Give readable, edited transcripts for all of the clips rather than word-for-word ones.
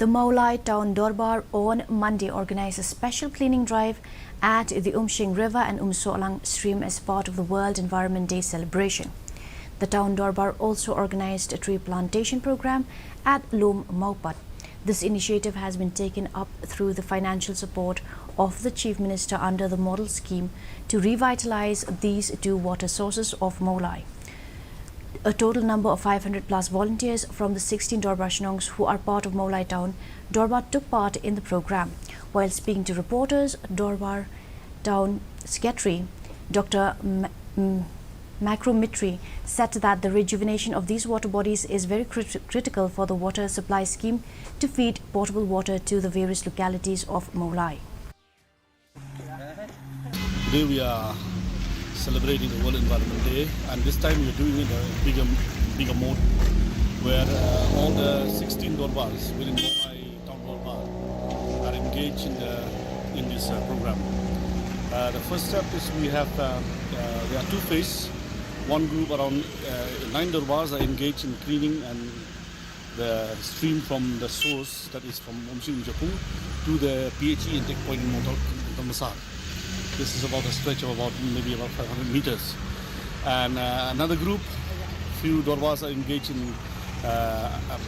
The Mawlai town Dorbar on Monday organized a special cleaning drive at the Umshing River and Umsohlang stream as part of the World Environment Day celebration. The town Dorbar also organized a tree plantation program at Lom Maupat. This initiative has been taken up through the financial support of the Chief Minister under the model scheme to revitalize these two water sources of Mawlai. A total number of 500 plus volunteers from the 16 Dorbar Shnongs who are part of Mawlai town Dorbar took part in the program. While speaking to reporters, Dorbar town secretary Dr. Makromitri said that the rejuvenation of these water bodies is very critical for the water supply scheme to feed potable water to the various localities of Mawlai. Today we are celebrating the World Environment Day, and this time we are doing it in a bigger mode, where all the 16 Dorbars within Mawlai town Dorbar are engaged in this program. The first step is we have there are two phases. One group around 9 Dorbars are engaged in cleaning and the stream from the source, that is from Umshing to the PHE intake point in Dorbar. This is about a stretch of maybe about 500 meters. And another group, few Dorbars are engaged in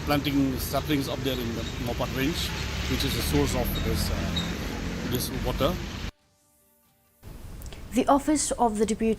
planting saplings up there in the Maupat range, which is the source of this water. The office of the Deputy